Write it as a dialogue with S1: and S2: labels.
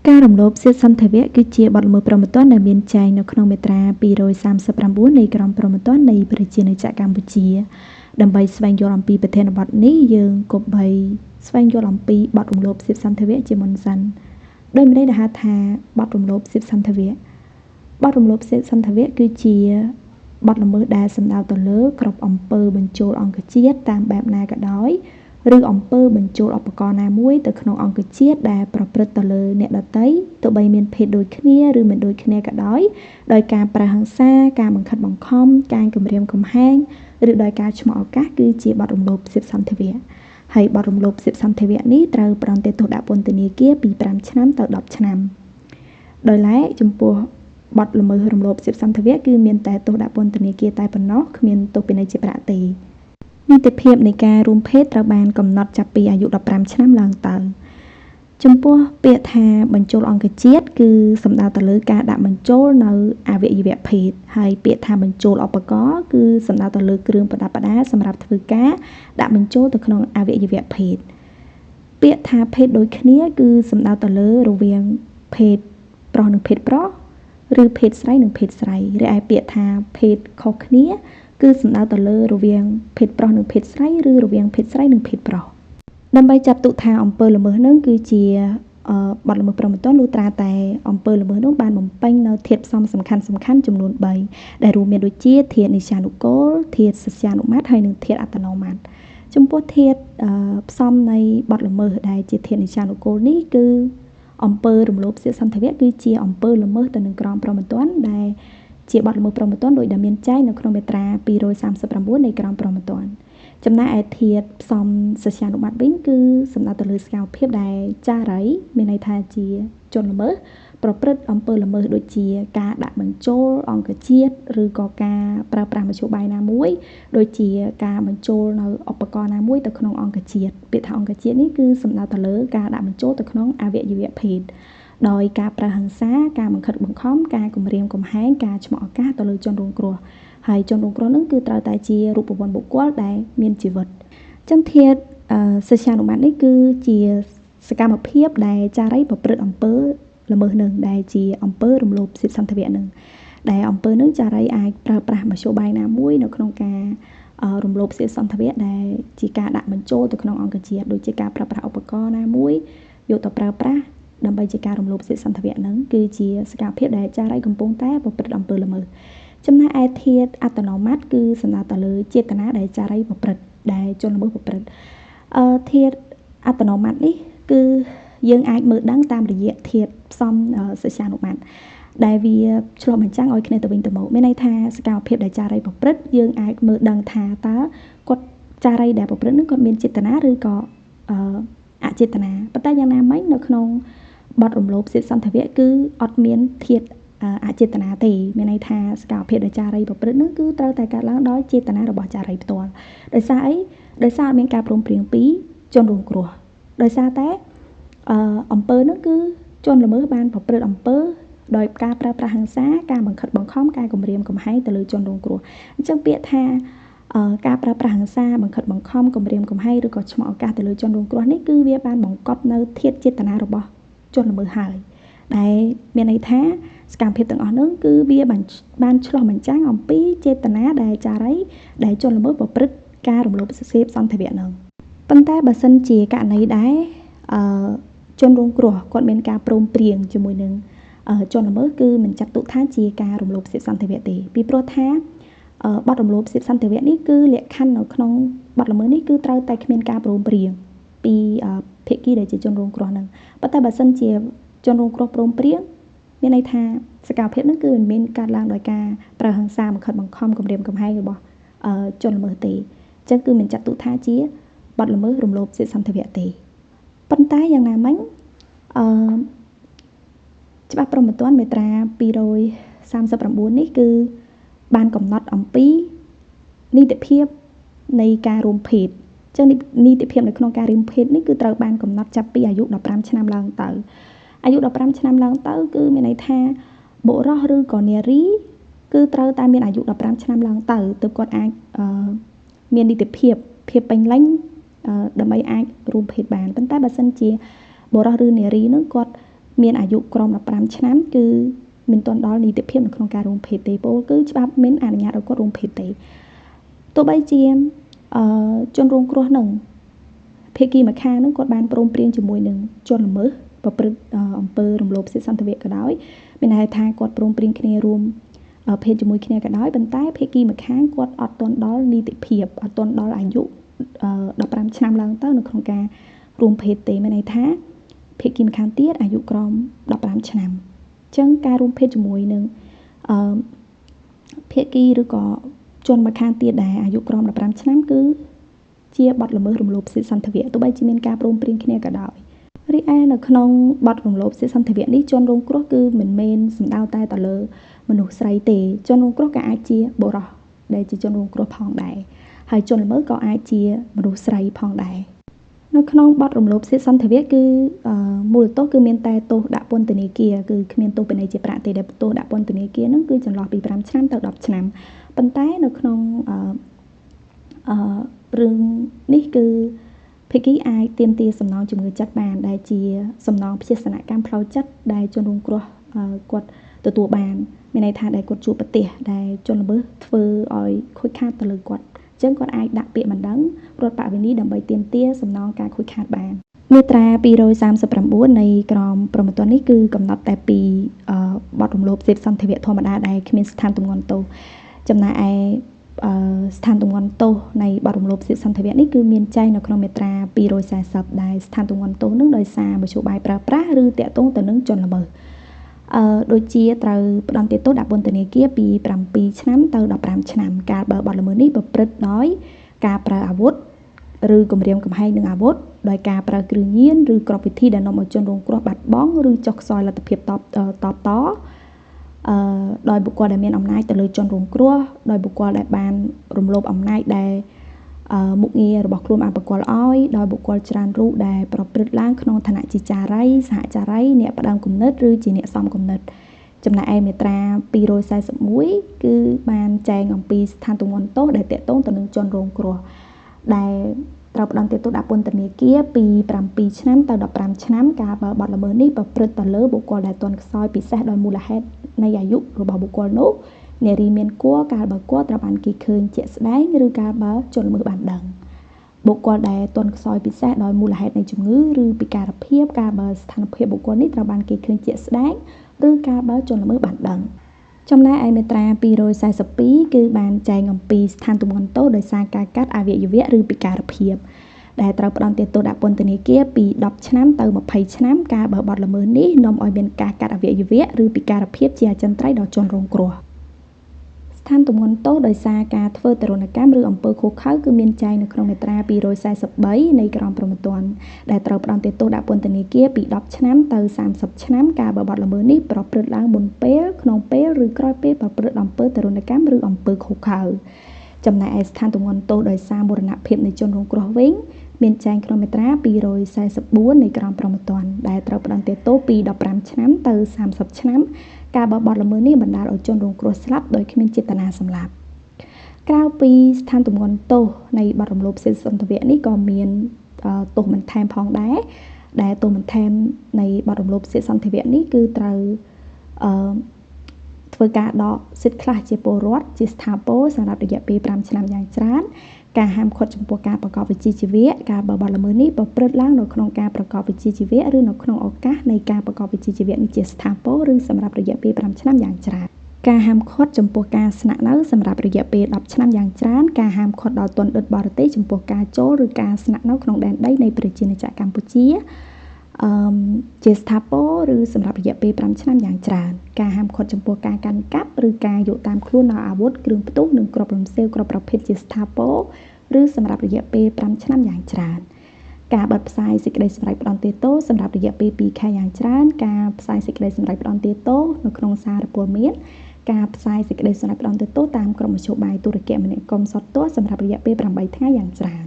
S1: ការរំលោភសិទ្ធិសន្តិវៈគឺជាបទល្មើសព្រហ្មទណ្ឌដែលមានចែងនៅក្នុងមាត្រា239នៃក្រមព្រហ្មទណ្ឌនៃប្រជាណាចក្រកម្ពុជាដើម្បីស្វែងយល់អំពីប្រធានបទនេះយើងគប្បីស្វែងយល់អំពីបទរំលោភសិទ្ធិសន្តិវៈជាមុនសិនដោយមានន័យដែលហៅថាបទរំលោភសិទ្ធិសន្តិវៈបទរំលោភសិទ្ធិសន្តិវៈគឺជាបទល្មើសដែលសំដៅទៅលើគ្រប់អំពើបញ្ចូលអង្គជាតិតាមបែបណាក៏ដោយឬអំពើបញ្ចូលឧបករណ៍ណាមួយទៅក្នុងអង្គជាតិដែលប្រព្រឹត្តទៅលើអ្នកដទៃទោះបីមានភេទដូចគ្នាឬមិនដូចគ្នាក៏ដោយដោយការប្រើហិង្សាការបង្ខិតបង្ខំការគំរាមកំហែងឬដោយការឆ្លងឱកាសគឺជាបទរំលោភសិទ្ធិសន្តិវៈហើយបទរំលោភសិទ្ធិសន្តិវៈនេះត្រូវប្រន្ទាទោសដាក់ពន្ធនាគារពី5ឆ្នាំទៅ10ឆ្នាំដោយឡែកចំពោះបទល្មើសរំលោភសិទ្ធិសន្តិវៈគឺមានតែទោសដាក់ពន្ធនាគារតែប៉ុណ្ណោះគ្មានទោសពិន័យជាប្រាក់ទេនីតិភាពនៃការរួមភេទត្រូវបានកំណត់ចាប់ពីអាយុ15ឆ្នាំឡើងទៅចំពោះពាក្យថាបញ្ចូលអង្គជាតិគឺសំដៅទៅលើការដាក់បញ្ចូលនៅអវយវៈភេទហើយពាក្យថាបញ្ចូលឧបករណ៍គឺសំដៅទៅលើគ្រឿងប្រដាប់ប្រដាសម្រាប់ធ្វើការដាក់បញ្ចូលទៅក្នុងអវយវៈភេទពាក្យថាភេទដូចគ្នាគឺសំដៅទៅលើរវាងភេទប្រុសនិងភេទប្រុសឬភេទស្រីនិងភេទស្រីឬឯពាក្យថាភេទខុសគ្នាគឺសំដៅទៅលើរវាងភេទប្រុសនិងភេទស្រីឬរវាងភេទស្រីនិងភេទប្រុសដើម្បីចាត់ទុកថាអំពើល្មើសនឹងគឺជាបទល្មើសព្រហ្មទណ្ឌលុះត្រាតែអំពើល្មើសនោះបានបំពេញនៅធាតុផ្សំសំខាន់ចំនួន3ដែលរួមមានដូចជាធាតុនិច្ចានុគលធាតុសស្យានុម័តហើយនិងធាតុអត្តនោម័តចំពោះធាតុផ្សំនៃបទល្មើសដែលជាធាតុនិច្ចានុគលនេះគឺអំពើរំលោភសិទ្ធិសន្តិវៈគឺជាអំពើល្មើសទៅនឹងក្រមព្រហ្មទណ្ឌដែលជាបទល្មើសព្រហ្មទណ្ឌដោយដែលមានចែងនៅក្នុងមាត្រា239នៃក្រមព្រហ្មទណ្ឌចំណែកឯធាតុផ្សំសស្យានុម័តវិញគឺសំដៅទៅលើសកម្មភាពដែលចារីមានន័យថាជាជនល្មើសប្រព្រឹត្តអំពើល្មើសដូចជាការដាក់បញ្ចូលអង្គជាតិឬក៏ការប្រើប្រាស់មធ្យោបាយណាមួយដូចជាការបញ្ចូលនៅឧបករណ៍ណាមួយទៅក្នុងអង្គជាតិពាក្យថាអង្គជាតិនេះគឺសំដៅទៅលើការដាក់បញ្ចូលទៅក្នុងអវយវៈភេទដោយការប្រើហិង្សាការបង្ខិតបង្ខំការគំរាមកំហែងការឆ្លងឱកាសទៅលើជនរងគ្រោះហើយជនរងគ្រោះនឹងគឺត្រូវតែជារូបវន្តបុគ្គលដែលមានជីវិតចឹងធាតុសស្យានុម័តនេះគឺជាសកម្មភាពដែលចារីប្រព្រឹត្តអំពើល្មើសនឹងដែលជាអំពើរំលោភសិទ្ធិសន្តិវៈនឹងដែលអំពើនឹងចារីអាចប្រើប្រាស់មធ្យោបាយណាមួយនៅក្នុងការរំលោភសិទ្ធិសន្តិវៈដែលជាការដាក់បញ្ចូលទៅក្នុងអង្គជាតិដូចជាការប្រើប្រាស់ឧបករណ៍ណាមួយយកទៅប្រើប្រាស់ដើម្បីជាការរំលោភសិទ្ធិសន្តិវៈនឹងគឺជាសកម្មភាពដែលចារីកំពុងតែប្រព្រឹត្តអំពើល្មើសចំណែកឯធាតុអត្តនោម័តគឺសំដៅទៅលើចេតនាដែលចារីប្រព្រឹត្តដែលជនល្មើសប្រព្រឹត្តធាតុអត្តនោម័តនេះគឺយើងអាចមើលដឹងតាមរយៈធាតុផ្សំសស្យានុម័តដែលវាឆ្លុះបញ្ចាំងឲ្យគ្នាទៅវិញទៅមកមានន័យថាសកម្មភាពដែលចារីប្រព្រឹត្តយើងអាចមើលដឹងថាតើគាត់ចារីដែលប្រព្រឹត្តនឹងគាត់មានចេតនាឬក៏អចេតនាប៉ុន្តែយ៉ាងណាមិញនៅក្នុងបទរំលោភសិទ្ធិសន្តិវៈគឺអត់មានធាតុអចេតនាទេមានន័យថាសកម្មភាពដែលចារីប្រព្រឹត្តនឹងគឺត្រូវតែកើតឡើងដោយចេតនារបស់ចារីផ្ទាល់ដោយសារអីដោយសារមានការព្រមព្រៀងពីជនរងគ្រោះដោយសារតែអំពើនឹងគឺជនល្មើសបានប្រព្រឹត្តអំពើដោយការប្រើប្រាស់ហិង្សាការបង្ខិតបង្ខំការគំរាមកំហែងទៅលើជនរងគ្រោះអញ្ចឹងពាក្យថាការប្រើប្រាស់ហិង្សាបង្ខិតបង្ខំគំរាមកំហែងឬក៏ឆ្លងឱកាសទៅលើជនរងគ្រោះនេះគឺវាបានបង្កប់នៅធាតុចេតនារបស់ជនល្មើសហើយដែលមានន័យថាសកម្មភាពទាំងអស់នោះគឺវាបានឆ្លុះបញ្ចាំងអំពីចេតនាដែលចារីដែលជនល្មើសប្រព្រឹត្តការរំលោភសិទ្ធិសន្តិវៈនោះប៉ុន្តែបើសិនជាករណីដែរជនរងគ្រោះគាត់មានការព្រមព្រៀងជាមួយនឹងជនល្មើសគឺមិនចាត់ទុកថាជាការរំលោភសិទ្ធិសន្តិវៈទេពីព្រោះថាបទរំលោភសិទ្ធិសន្តិវៈនេះគឺលក្ខខណ្ឌនៅក្នុងបទល្មើសនេះគឺត្រូវតែគ្មានការព្រមព្រៀងពីភាគីដែលជាជនរងគ្រោះនឹងប៉ុន្តែបើសិនជាជនរងគ្រោះព្រមព្រៀងមានន័យថាសកម្មភាពហ្នឹងគឺមិនមានកើតឡើងដោយការប្រើហិង្សាបង្ខិតបង្ខំគំរាមកំហែងរបស់ជនល្មើសទេអញ្ចឹងគឺមិនចាត់ទុកថាជាបទល្មើសរំលោភសិទ្ធិសន្តិវៈទេប៉ុន្តែយ៉ាងណាមិញច្បាប់ព្រហ្មទណ្ឌមាត្រា239នេះគឺបានកំណត់អំពីនីតិភាពនៃការរួមភេទអញ្ចឹងនីតិភាពនៅក្នុងការរួមភេទនេះគឺត្រូវបានកំណត់ចាប់ពីអាយុ15ឆ្នាំឡើងទៅអាយុ15ឆ្នាំឡើងទៅគឺមានន័យថាបុរសឬក៏នារីគឺត្រូវតែមានអាយុ15ឆ្នាំឡើងទៅទើបគាត់អាចមាននីតិភាពពេញលេញដើម្បីអាចរួមភេទបានប៉ុន្តែបើសិនជាបុរសឬនារីនឹងគាត់ មានអាយុក្រោម15ឆ្នាំគឺមិនទាន់ដល់នីតិភាពនៅក្នុងការរួមភេទទេពលគឺច្បាប់មិនអនុញ្ញាតឲ្យគាត់រួមភេទទេទោះបីជាជនរងគ្រោះនឹងភាគីម្ខាងនឹងគាត់បានព្រមព្រៀងជាមួយនឹងជនល្មើសប្រព្រឹត្តអំពើរំលោភសិទ្ធិសន្តិវៈក៏ដោយមានន័យថាគាត់ព្រមព្រៀងគ្នារួមភេទជាមួយគ្នាក៏ដោយប៉ុន្តែភាគីម្ខាងគាត់អត់ទាន់ដល់នីតិភាពអត់ទាន់ដល់អាយុ15ឆ្នាំឡើងទៅនៅក្នុងការរួមភេទទេមានន័យថាភាគីម្ខាងទៀតអាយុក្រោម15ឆ្នាំអញ្ចឹងការរួមភេទជាមួយនឹងភាគីឬក៏ជនម្ខាងទៀតដែលអាយុក្រោម15ឆ្នាំគឺជាបទល្មើសរំលោភសិទ្ធិសន្តិវៈទោះបីជាមានការព្រមព្រៀងគ្នាក៏ដោយរីឯនៅក្នុងបទរំលោភសិទ្ធិសន្តិវៈនេះជនរងគ្រោះគឺមិនមែនសំដៅតែទៅលើមនុស្សស្រីទេជនរងគ្រោះក៏អាចជាបុរសដែលជាជនរងគ្រោះផងដែរហើយជនល្មើសក៏អាចជាមនុស្សស្រីផងដែរនៅក្នុងបទរំលោភសិទ្ធិសន្តិវៈគឺមូលទោសគឺមានតែទោសដាក់ពន្ធនាគារគឺគ្មានទោសពិន័យជាប្រាក់ទេដែលទោសដាក់ពន្ធនាគារហ្នឹងគឺចន្លោះពី5ឆ្នាំទៅ10ឆ្នាំប៉ុន្តែនៅក្នុងរឿងនេះគឺភាគីអាចទាមទារសំណងជំងឺចិត្តបានដែលជាសំណងព្យាសនកម្មផ្លូវចិត្តដែលជនរងគ្រោះគាត់ទទួលបានមានន័យថាដែលគាត់ជួបប្រទះដែលជនល្មើសធ្វើឲ្យខូចខាតទៅលើគាត់អញ្ចឹងគាត់អាចដាក់ពាក្យបណ្ដឹងរដ្ឋបវេនីដើម្បីទាមទារសំណងការខូចខាតបានមាត្រា239នៃក្រមព្រហ្មទណ្ឌនេះគឺកំណត់តែពីបទរំលោភសិទ្ធិសន្តិវៈធម្មតាដែលគ្មានស្ថានទម្ងន់ទោសចំណែកឯស្ថានទម្ងន់ទោសនៃបទរំលោភសិទ្ធិសន្តិវៈនេះគឺមានចែងនៅក្នុងមាត្រា240ដែលស្ថានទម្ងន់ទោសនឹងដោយសារមធ្យោបាយប្រើប្រាស់ឬតាក់ទងទៅនឹងជនល្មើសដូចជាត្រូវផ្តន្ទាទោសដាក់ពន្ធនាគារពី7ឆ្នាំទៅ15ឆ្នាំកាលបើបទល្មើសនេះប្រព្រឹត្តដោយការប្រើអាវុធឬគំរាមកំហែងនឹងអាវុធដោយការប្រើគ្រឿងញៀនឬក្របវិធីដែលនាំឲ្យជនរងគ្រោះបាត់បង់ឬចុះខ្សោយលទ្ធភាពតបតដោយបុគ្គលដែលមានអំណាចទៅលើជនរងគ្រោះដោយបុគ្គលដែលបានរំលោភអំណាចដែលមុខងាររបស់ខ្លួនបានប្រគល់ឲ្យដោយបុគ្គលច្រើនរូបដែលប្រព្រឹត្តឡើងក្នុងឋានៈជាចារីសហចារីអ្នកផ្ដើមគំនិតឬជាអ្នកសំគំនិតចំណែកឯមាត្រា241គឺបានចែងអំពីស្ថានទម្ងន់ទោសដែលតាក់ទងទៅនឹងជនរងគ្រោះដែលត្រូវផ្តន្ទាទោសដាក់ពន្ធនាគារពី7ឆ្នាំទៅ15ឆ្នាំកាលបើបទល្មើសនេះប្រព្រឹត្តទៅលើបុគ្គលដែលទន់ខ្សោយពិសេសដោយមូលហេតុនៃអាយុរបស់បុគ្គលនោះនារីមានគួរកាលបើគួរត្រូវបានគេឃើញជាក់ស្ដែងឬកាលបើជនល្មើសបានដឹងបុគ្គលដែលទន់ខ្សោយពិសេសដោយមូលហេតុនៃជំងឺឬពិការភាពកាលបើស្ថានភាពបុគ្គលនេះត្រូវបានគេឃើញជាក់ស្ដែងឬកាលបើជនល្មើសបានដឹងចំណែកឯមាត្រា242គឺបានចែងអំពីស្ថានទម្ងន់ទោសដោយសារការកាត់អវយវៈឬពិការភាពដែលត្រូវផ្តន្ទាទោសដាក់ពន្ធនាគារពី10ឆ្នាំទៅ20ឆ្នាំកាលបើបទល្មើសនេះនាំឲ្យមានការកាត់អវយវៈឬពិការភាពជាអចិន្ត្រៃយ៍ដល់ជនរងគ្រោះស្ថានទម្ងន់ទោសដោយសារការធ្វើទរណកម្មឬអំពើឃោរឃៅគឺមានចែងនៅក្នុងមាត្រា243នៃក្រមព្រហ្មទណ្ឌដែលត្រូវផ្តន្ទាទោសដាក់ពន្ធនាគារពី10ឆ្នាំទៅ30ឆ្នាំកាលបើបទល្មើសនេះប្រព្រឹត្តឡើងមុនពេលក្នុងពេលឬក្រោយពេលប្រព្រឹត្តអំពើទរណកម្មឬអំពើឃោរឃៅចំណែកឯស្ថានទម្ងន់ទោសដោយសារមរណភាពនៃជនរងគ្រោះវិញមានចែងក្នុងមាត្រា244នៃក្រមព្រហ្មទណ្ឌដែលត្រូវផ្តន្ទាទោសពី15ឆ្នាំទៅ30ឆ្នាំកាលបើបទល្មើសនេះបណ្ដាលឲ្យជនរងគ្រោះស្លាប់ដោយគ្មានចេតនាសម្លាប់ក្រៅពីស្ថានទម្ងន់ទោសនៃបទរំលោភសិទ្ធិសន្តិវៈនេះក៏មានទោសបន្ថែមផងដែរដែលទោសបន្ថែមនៃបទរំលោភសិទ្ធិសន្តិវៈនេះគឺត្រូវធ្វើការដកសិទ្ធិខ្លះជាពលរដ្ឋជាស្ថាពរសម្រាប់រយៈពេល5ឆ្នាំយ៉ាងច្រើនការហាមឃាត់ចំពោះការប្រកបវិជ្ជាជីវៈការបបល្មើសនេះប្រព្រឹត្តឡើងនៅក្នុងការប្រកបវិជ្ជាជីវៈឬនៅក្នុងឱកាសនៃការប្រកបវិជ្ជាជីវៈនេះជាស្ថាពរឬសម្រាប់រយៈពេល5ឆ្នាំយ៉ាងច្រើនការហាមឃាត់ចំពោះការស្នាក់នៅសម្រាប់រយៈពេល10ឆ្នាំយ៉ាងច្រើនការហាមឃាត់ដល់ទណ្ឌិតបរទេសចំពោះការចូលឬការស្នាក់នៅក្នុងដែនដីនៃប្រជាណាចក្រកម្ពុជាជាស្ថាពរឬសម្រាប់រយៈពេល5ឆ្នាំយ៉ាងច្រើនការហាមឃាត់ចំពោះការកាន់កាប់ឬការយកតាមខ្លួននៅអាវុធគ្រឿងផ្ទុះនិងគ្រាប់រំសេវគ្រប់ប្រភេទជាស្ថាពរឬសម្រាប់រយៈពេល5ឆ្នាំយ៉ាងច្រើនការបិទផ្សាយសេចក្តីសម្រេចផ្តន្ទាទោសសម្រាប់រយៈពេល2ខែយ៉ាងច្រើនការផ្សាយសេចក្តីសម្រេចផ្តន្ទាទោសនៅក្នុងសារព័ត៌មានការផ្សាយសេចក្តីសម្រេចផ្តន្ទាទោសតាមក្រមមធ្យោបាយទូរគមនាគមន៍សុទ្ធទោសសម្រាប់រយៈពេល8ថ្ងៃយ៉ាងច្រើន